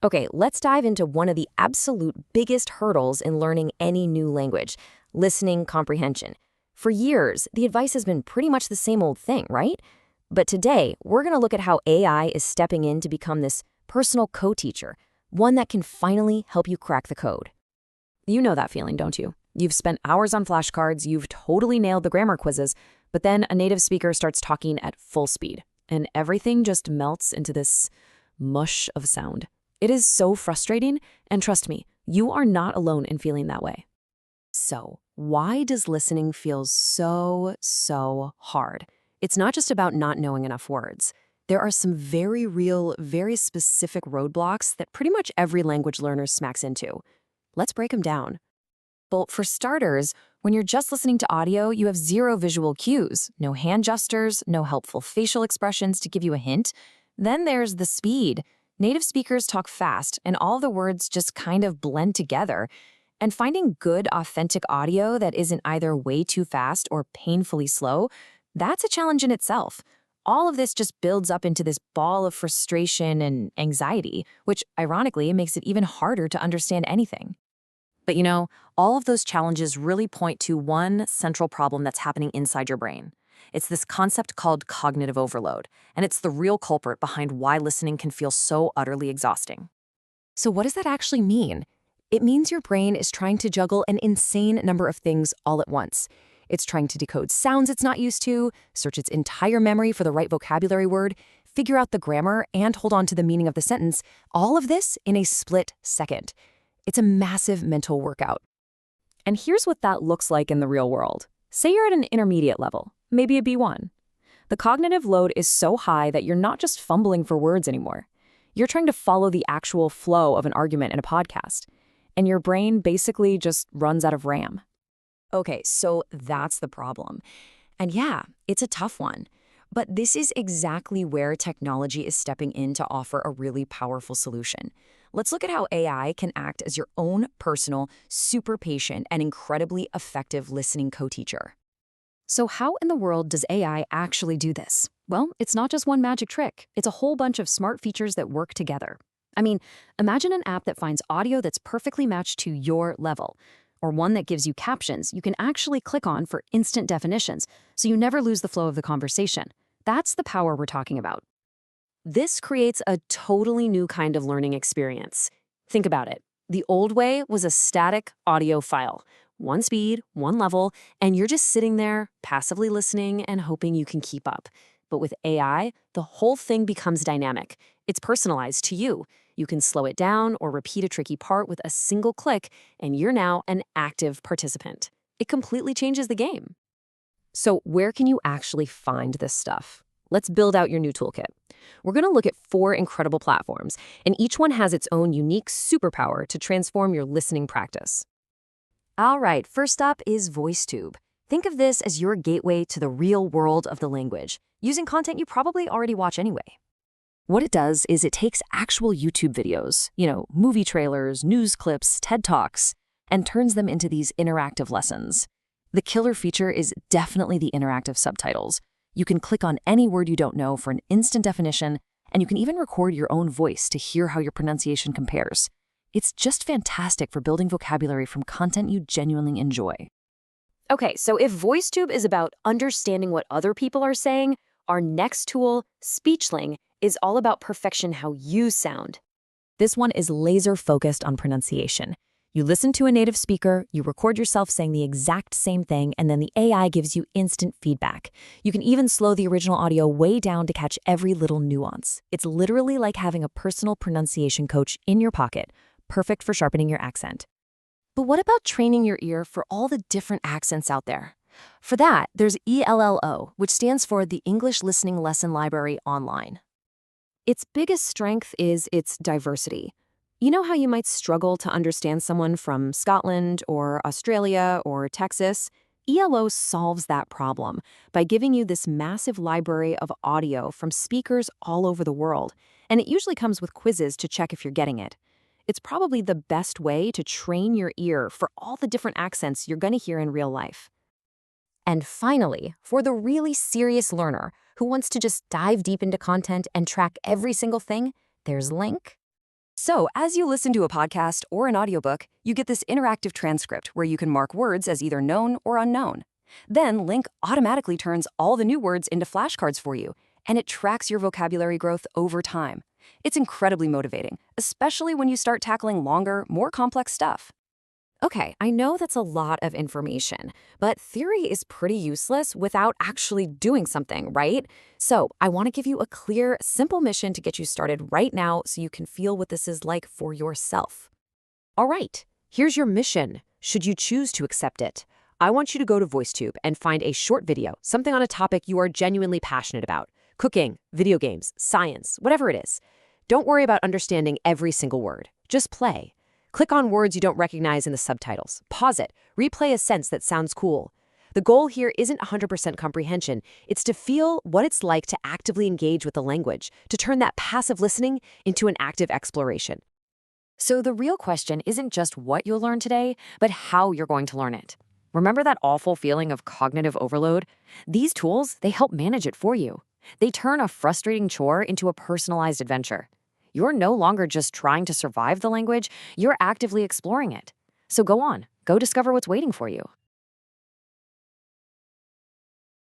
Okay, let's dive into one of the absolute biggest hurdles in learning any new language, listening comprehension. For years, the advice has been pretty much the same old thing, right? But today, we're going to look at how AI is stepping in to become this personal co-teacher, one that can finally help you crack the code. You know that feeling, don't you? You've spent hours on flashcards, you've totally nailed the grammar quizzes, but then a native speaker starts talking at full speed, and everything just melts into this mush of sound. It is so frustrating, and trust me, you are not alone in feeling that way. So, why does listening feel so hard? It's not just about not knowing enough words. There are some very real, very specific roadblocks that pretty much every language learner smacks into. Let's break them down. Well, for starters, when you're just listening to audio, you have zero visual cues, no hand gestures, no helpful facial expressions to give you a hint. Then there's the speed. Native speakers talk fast, and all the words just kind of blend together. And finding good, authentic audio that isn't either way too fast or painfully slow, that's a challenge in itself. All of this just builds up into this ball of frustration and anxiety, which ironically makes it even harder to understand anything. But you know, all of those challenges really point to one central problem that's happening inside your brain. It's this concept called cognitive overload, and it's the real culprit behind why listening can feel so utterly exhausting. So what does that actually mean? It means your brain is trying to juggle an insane number of things all at once. It's trying to decode sounds it's not used to, search its entire memory for the right vocabulary word, figure out the grammar, and hold on to the meaning of the sentence, all of this in a split second. It's a massive mental workout. And here's what that looks like in the real world. Say you're at an intermediate level, maybe a B1. The cognitive load is so high that you're not just fumbling for words anymore. You're trying to follow the actual flow of an argument in a podcast, and your brain basically just runs out of RAM. Okay, so that's the problem. And yeah, it's a tough one. But this is exactly where technology is stepping in to offer a really powerful solution. Let's look at how AI can act as your own personal, super patient, and incredibly effective listening co-teacher. So how in the world does AI actually do this? Well, it's not just one magic trick. It's a whole bunch of smart features that work together. I mean, imagine an app that finds audio that's perfectly matched to your level, or one that gives you captions you can actually click on for instant definitions, so you never lose the flow of the conversation. That's the power we're talking about. This creates a totally new kind of learning experience. Think about it. The old way was a static audio file. One speed, one level, and you're just sitting there, passively listening and hoping you can keep up. But with AI, the whole thing becomes dynamic. It's personalized to you. You can slow it down or repeat a tricky part with a single click, and you're now an active participant. It completely changes the game. So where can you actually find this stuff? Let's build out your new toolkit. We're going to look at 4 incredible platforms, and each one has its own unique superpower to transform your listening practice. All right, first up is VoiceTube. Think of this as your gateway to the real world of the language, using content you probably already watch anyway. What it does is it takes actual YouTube videos, movie trailers, news clips, TED Talks, and turns them into these interactive lessons. The killer feature is definitely the interactive subtitles. You can click on any word you don't know for an instant definition, and you can even record your own voice to hear how your pronunciation compares. It's just fantastic for building vocabulary from content you genuinely enjoy. Okay, so if VoiceTube is about understanding what other people are saying, our next tool, Speechling, is all about perfection how you sound. This one is laser-focused on pronunciation. You listen to a native speaker, you record yourself saying the exact same thing, and then the AI gives you instant feedback. You can even slow the original audio way down to catch every little nuance. It's literally like having a personal pronunciation coach in your pocket, perfect for sharpening your accent. But what about training your ear for all the different accents out there? For that, there's ELLO, which stands for the English Listening Lesson Library Online. Its biggest strength is its diversity. You know how you might struggle to understand someone from Scotland or Australia or Texas? ELO solves that problem by giving you this massive library of audio from speakers all over the world, and it usually comes with quizzes to check if you're getting it. It's probably the best way to train your ear for all the different accents you're going to hear in real life. And finally, for the really serious learner who wants to just dive deep into content and track every single thing, there's Link. So, as you listen to a podcast or an audiobook, you get this interactive transcript where you can mark words as either known or unknown. Then, Link automatically turns all the new words into flashcards for you, and it tracks your vocabulary growth over time. It's incredibly motivating, especially when you start tackling longer, more complex stuff. Okay, I know that's a lot of information, but theory is pretty useless without actually doing something, right? So I want to give you a clear, simple mission to get you started right now so you can feel what this is like for yourself. All right, here's your mission, should you choose to accept it. I want you to go to VoiceTube and find a short video, something on a topic you are genuinely passionate about. Cooking, video games, science, whatever it is. Don't worry about understanding every single word. Just play. Click on words you don't recognize in the subtitles. Pause it. Replay a sentence that sounds cool. The goal here isn't 100% comprehension. It's to feel what it's like to actively engage with the language, to turn that passive listening into an active exploration. So the real question isn't just what you'll learn today, but how you're going to learn it. Remember that awful feeling of cognitive overload? These tools, they help manage it for you. They turn a frustrating chore into a personalized adventure. You're no longer just trying to survive the language, you're actively exploring it. So go on, go discover what's waiting for you.